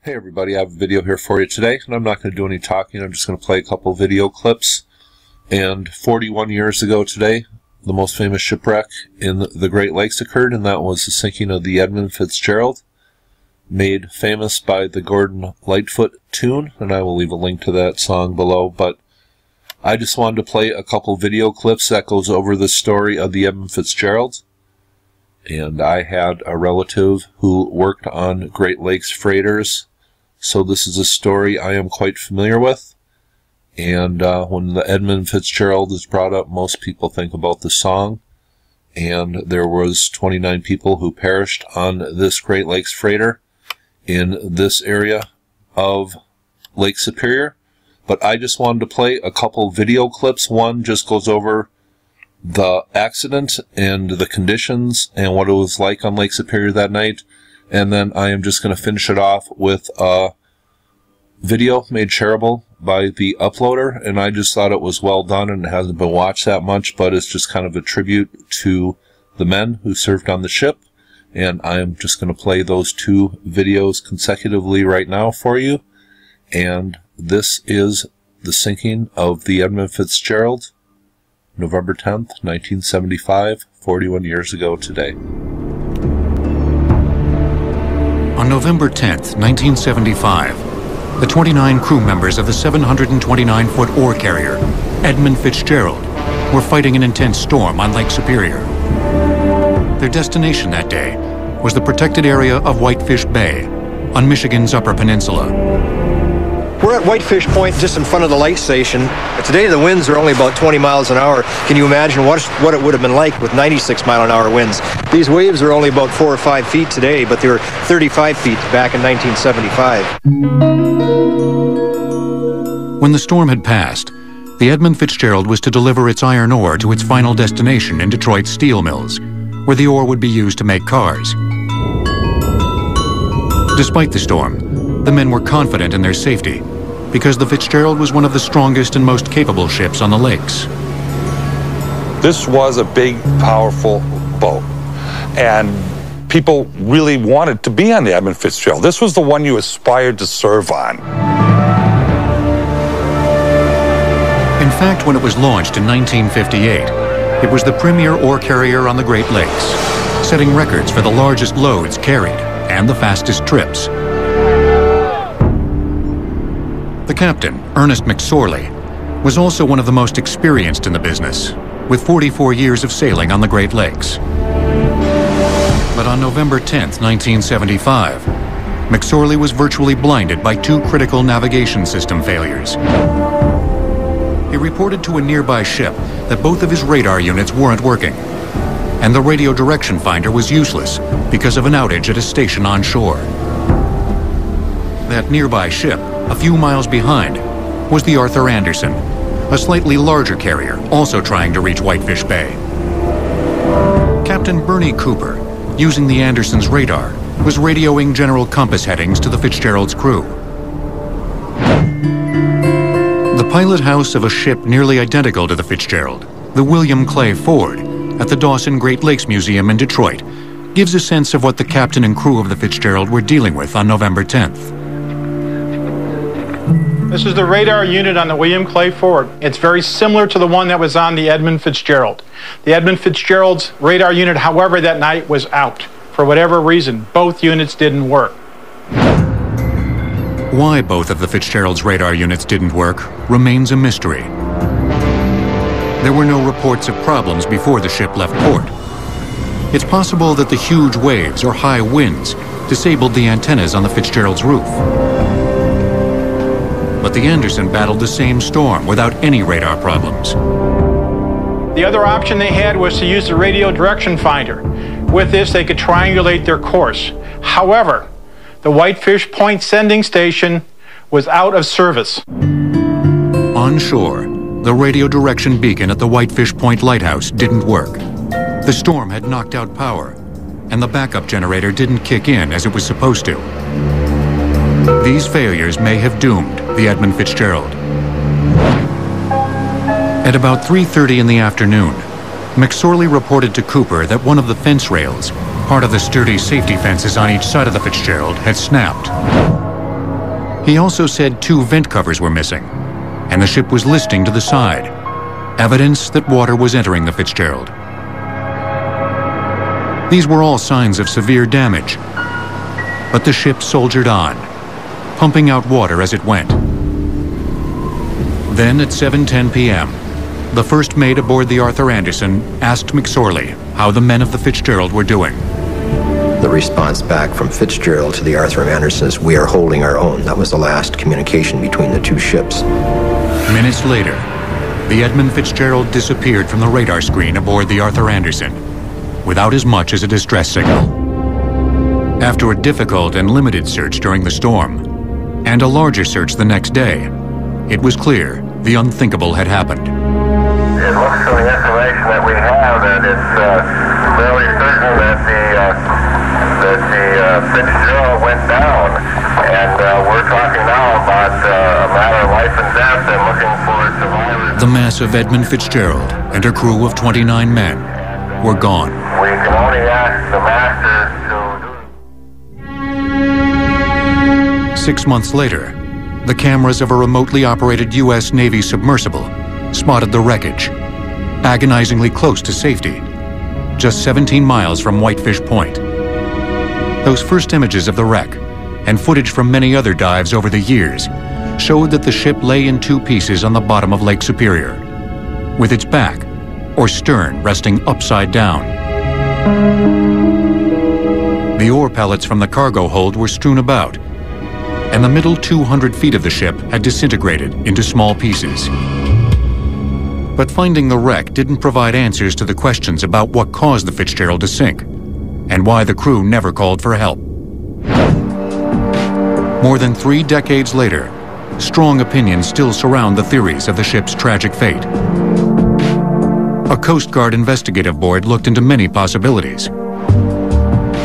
Hey everybody, I have a video here for you today, and I'm not going to do any talking. I'm just going to play a couple video clips. And 41 years ago today, the most famous shipwreck in the Great Lakes occurred, and that was the sinking of the Edmund Fitzgerald, made famous by the Gordon Lightfoot tune, and I will leave a link to that song below. But I just wanted to play a couple video clips that goes over the story of the Edmund Fitzgerald. And I had a relative who worked on Great Lakes freighters, so this is a story I am quite familiar with. And when the Edmund Fitzgerald is brought up, most people think about the song. And there was 29 people who perished on this Great Lakes freighter in this area of Lake Superior. But I just wanted to play a couple video clips. One just goes over the accident and the conditions and what it was like on Lake Superior that night. And then I am just going to finish it off with a video made shareable by the uploader. And I just thought it was well done, and it hasn't been watched that much, but it's just kind of a tribute to the men who served on the ship. And I am just going to play those two videos consecutively right now for you. And this is the sinking of the Edmund Fitzgerald, November 10th, 1975, 41 years ago today. On November 10th, 1975, the 29 crew members of the 729-foot ore carrier, Edmund Fitzgerald, were fighting an intense storm on Lake Superior. Their destination that day was the protected area of Whitefish Bay on Michigan's Upper Peninsula. We're at Whitefish Point, just in front of the light station. Today the winds are only about 20 miles an hour. Can you imagine what it would have been like with 96-mile-an-hour winds? These waves are only about 4 or 5 feet today, but they were 35 feet back in 1975. When the storm had passed, the Edmund Fitzgerald was to deliver its iron ore to its final destination in Detroit steel mills, where the ore would be used to make cars. Despite the storm, the men were confident in their safety, because the Fitzgerald was one of the strongest and most capable ships on the lakes. This was a big, powerful boat, and people really wanted to be on the Edmund Fitzgerald. This was the one you aspired to serve on. In fact, when it was launched in 1958, it was the premier ore carrier on the Great Lakes, setting records for the largest loads carried and the fastest trips. The captain, Ernest McSorley, was also one of the most experienced in the business, with 44 years of sailing on the Great Lakes. But on November 10th, 1975, McSorley was virtually blinded by 2 critical navigation system failures. He reported to a nearby ship that both of his radar units weren't working, and the radio direction finder was useless because of an outage at a station on shore. That nearby ship, a few miles behind, was the Arthur Anderson, a slightly larger carrier also trying to reach Whitefish Bay. Captain Bernie Cooper, using the Anderson's radar, was radioing general compass headings to the Fitzgerald's crew. The pilot house of a ship nearly identical to the Fitzgerald, the William Clay Ford, at the Dawson Great Lakes Museum in Detroit, gives a sense of what the captain and crew of the Fitzgerald were dealing with on November 10th. This is the radar unit on the William Clay Ford. It's very similar to the one that was on the Edmund Fitzgerald. The Edmund Fitzgerald's radar unit, however, that night was out. For whatever reason, both units didn't work. Why both of the Fitzgerald's radar units didn't work remains a mystery. There were no reports of problems before the ship left port. It's possible that the huge waves or high winds disabled the antennas on the Fitzgerald's roof. But the Anderson battled the same storm without any radar problems. The other option they had was to use the radio direction finder. With this, they could triangulate their course. However, the Whitefish Point sending station was out of service. On shore, the radio direction beacon at the Whitefish Point lighthouse didn't work. The storm had knocked out power, and the backup generator didn't kick in as it was supposed to. These failures may have doomed the Edmund Fitzgerald. At about 3:30 in the afternoon, McSorley reported to Cooper that one of the fence rails, part of the sturdy safety fences on each side of the Fitzgerald, had snapped. He also said 2 vent covers were missing, and the ship was listing to the side, evidence that water was entering the Fitzgerald. These were all signs of severe damage, but the ship soldiered on, pumping out water as it went. Then at 7:10 p.m., the first mate aboard the Arthur Anderson asked McSorley how the men of the Fitzgerald were doing. The response back from Fitzgerald to the Arthur Anderson is, "We are holding our own." That was the last communication between the 2 ships. Minutes later, the Edmund Fitzgerald disappeared from the radar screen aboard the Arthur Anderson, without as much as a distress signal. After a difficult and limited search during the storm, and a larger search the next day, it was clear the unthinkable had happened. It looks from the information that we have that it's fairly certain that the Fitzgerald went down, and we're talking now about a matter of life and death and looking for survivors. The massive Edmund Fitzgerald and her crew of 29 men were gone. We can only ask the masters to do. 6 months later, the cameras of a remotely operated U.S. Navy submersible spotted the wreckage, agonizingly close to safety, just 17 miles from Whitefish Point. Those first images of the wreck, and footage from many other dives over the years, showed that the ship lay in 2 pieces on the bottom of Lake Superior, with its back, or stern, resting upside down. The ore pellets from the cargo hold were strewn about, and the middle 200 feet of the ship had disintegrated into small pieces. But finding the wreck didn't provide answers to the questions about what caused the Fitzgerald to sink, and why the crew never called for help. More than 3 decades later, strong opinions still surround the theories of the ship's tragic fate. A Coast Guard investigative board looked into many possibilities.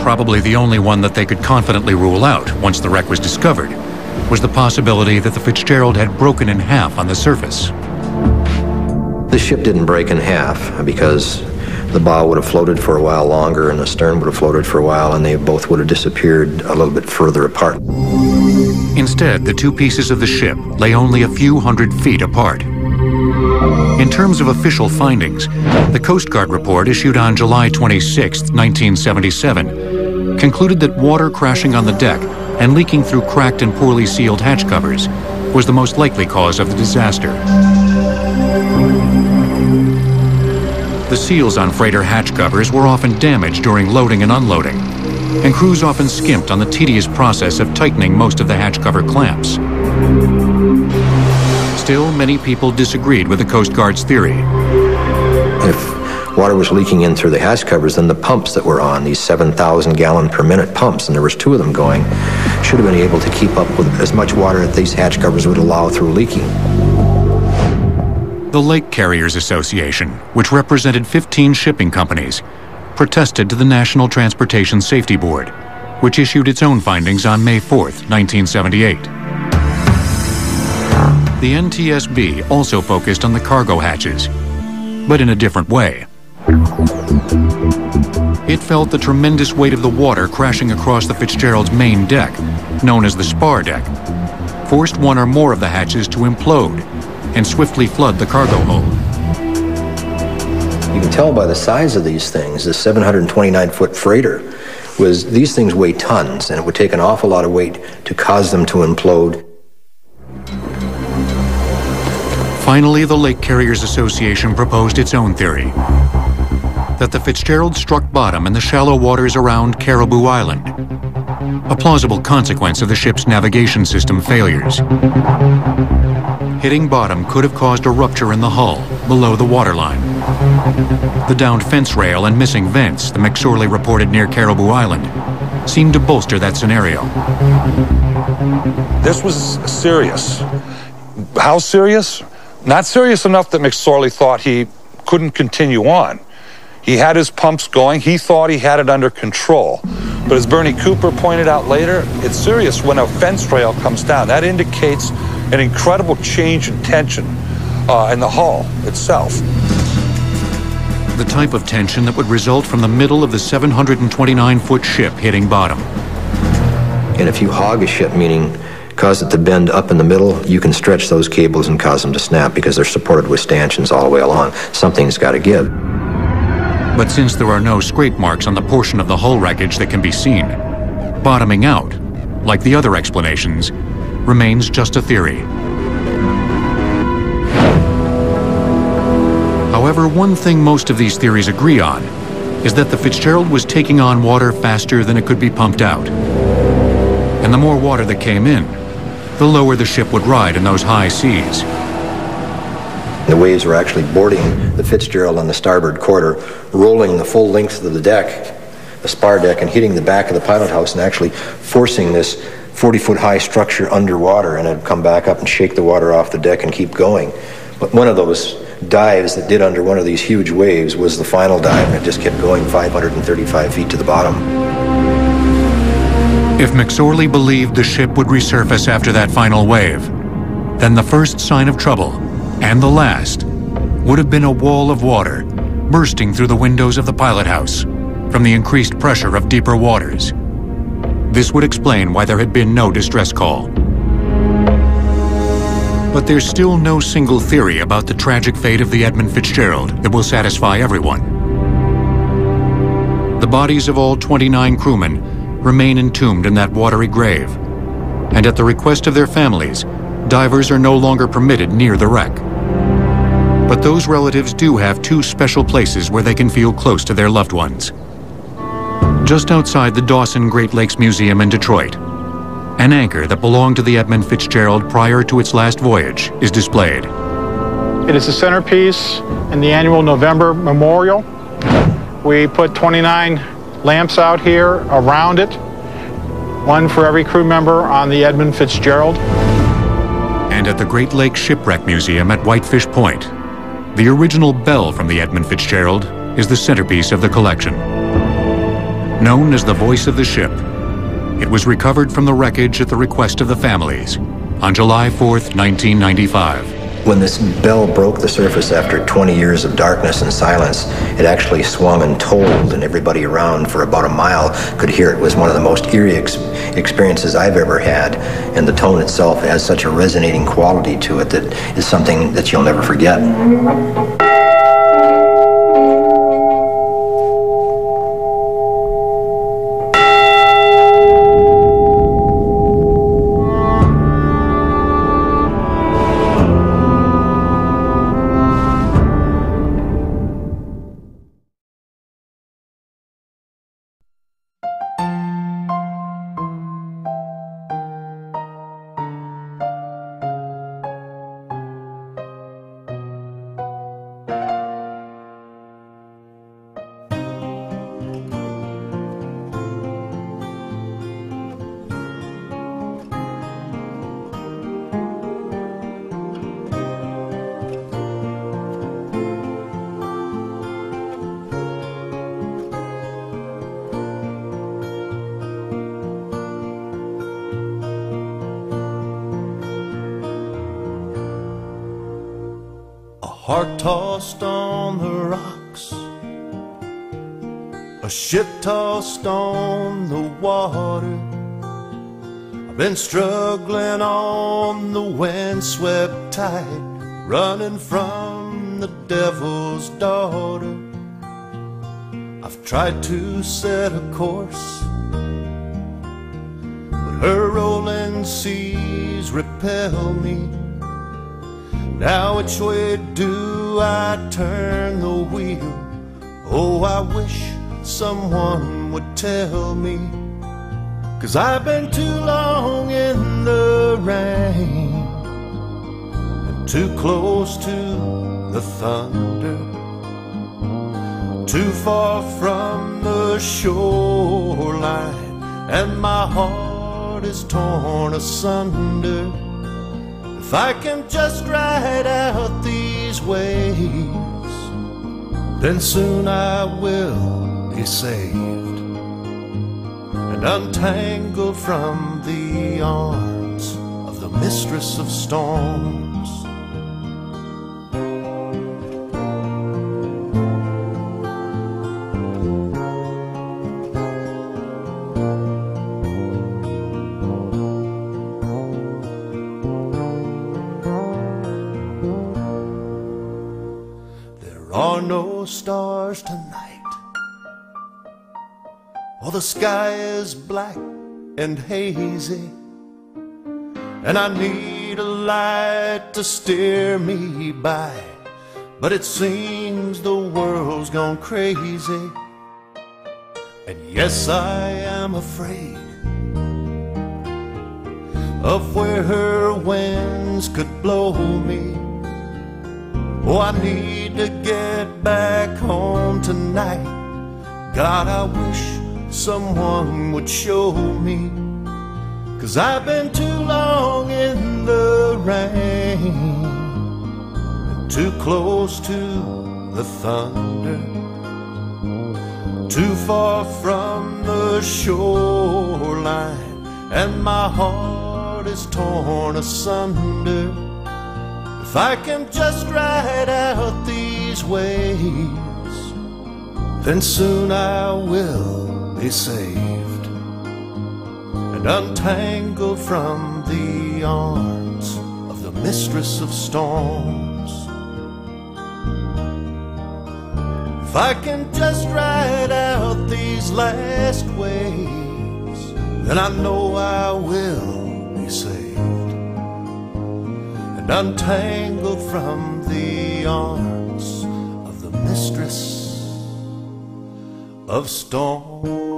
Probably the only one that they could confidently rule out once the wreck was discovered was the possibility that the Fitzgerald had broken in half on the surface. The ship didn't break in half because the bow would have floated for a while longer and the stern would have floated for a while, and they both would have disappeared a little bit further apart. Instead, the 2 pieces of the ship lay only a few hundred feet apart. In terms of official findings, the Coast Guard report issued on July 26, 1977, concluded that water crashing on the deck and leaking through cracked and poorly sealed hatch covers was the most likely cause of the disaster. The seals on freighter hatch covers were often damaged during loading and unloading, and crews often skimped on the tedious process of tightening most of the hatch cover clamps. Still, many people disagreed with the Coast Guard's theory. If water was leaking in through the hatch covers, then the pumps that were on, these 7,000 gallon per minute pumps, and there was 2 of them going, should have been able to keep up with as much water as these hatch covers would allow through leaking. The Lake Carriers Association, which represented 15 shipping companies, protested to the National Transportation Safety Board, which issued its own findings on May 4, 1978. The NTSB also focused on the cargo hatches, but in a different way. It felt the tremendous weight of the water crashing across the Fitzgerald's main deck, known as the spar deck, forced one or more of the hatches to implode and swiftly flood the cargo hold. You can tell by the size of these things, the 729-foot freighter, these things weigh tons, and it would take an awful lot of weight to cause them to implode. Finally, the Lake Carriers Association proposed its own theory, that the Fitzgerald struck bottom in the shallow waters around Caribou Island, a plausible consequence of the ship's navigation system failures. Hitting bottom could have caused a rupture in the hull below the waterline. The downed fence rail and missing vents the McSorley reported near Caribou Island seemed to bolster that scenario. This was serious. How serious? Not serious enough that McSorley thought he couldn't continue on. He had his pumps going. He thought he had it under control. But as Bernie Cooper pointed out later, it's serious when a fence rail comes down. That indicates an incredible change in tension in the hull itself. The type of tension that would result from the middle of the 729-foot ship hitting bottom. And if you hog a ship, meaning cause it to bend up in the middle, you can stretch those cables and cause them to snap because they're supported with stanchions all the way along. Something's got to give. But since there are no scrape marks on the portion of the hull wreckage that can be seen, bottoming out, like the other explanations, remains just a theory. However, one thing most of these theories agree on is that the Fitzgerald was taking on water faster than it could be pumped out. And the more water that came in, the lower the ship would ride in those high seas. The waves were actually boarding the Fitzgerald on the starboard quarter, rolling the full length of the deck, the spar deck, and hitting the back of the pilot house and actually forcing this 40-foot high structure underwater, and it'd come back up and shake the water off the deck and keep going. But one of those dives that did under one of these huge waves was the final dive, and it just kept going 535 feet to the bottom. If McSorley believed the ship would resurface after that final wave, then the first sign of trouble, and the last, would have been a wall of water bursting through the windows of the pilot house from the increased pressure of deeper waters. This would explain why there had been no distress call. But there's still no single theory about the tragic fate of the Edmund Fitzgerald that will satisfy everyone. The bodies of all 29 crewmen remain entombed in that watery grave, and at the request of their families, divers are no longer permitted near the wreck. But those relatives do have two special places where they can feel close to their loved ones. Just outside the Dawson Great Lakes Museum in Detroit, an anchor that belonged to the Edmund Fitzgerald prior to its last voyage is displayed. It is the centerpiece in the annual November memorial. We put 29 lamps out here around it, one for every crew member on the Edmund Fitzgerald. And at the Great Lakes Shipwreck Museum at Whitefish Point, the original bell from the Edmund Fitzgerald is the centerpiece of the collection. Known as the voice of the ship, it was recovered from the wreckage at the request of the families on July 4th, 1995. When this bell broke the surface after 20 years of darkness and silence, it actually swung and tolled, and everybody around for about a mile could hear it. It was one of the most eerie experiences I've ever had, and the tone itself has such a resonating quality to it that is something that you'll never forget. Heart tossed on the rocks, a ship tossed on the water. I've been struggling on the wind-swept tide, running from the devil's daughter. I've tried to set a course, but her rolling seas repel me. Now which way do I turn the wheel? Oh, I wish someone would tell me, 'cause I've been too long in the rain and too close to the thunder, too far from the shoreline, and my heart is torn asunder. If I can just ride out these waves, then soon I will be saved and untangled from the arms of the mistress of storms. no stars tonight. Oh, the sky is black and hazy, and I need a light to steer me by. But it seems the world's gone crazy, and yes, I am afraid of where her winds could blow me. Oh, I need to get back home tonight. God, I wish someone would show me, 'cause I've been too long in the rain, too close to the thunder, too far from the shoreline, and my heart is torn asunder. If I can just ride out these waves, then soon I will be saved and untangled from the arms of the mistress of storms. If I can just ride out these last waves, then I know I will be saved and untangled from the arms of the mistress of storms.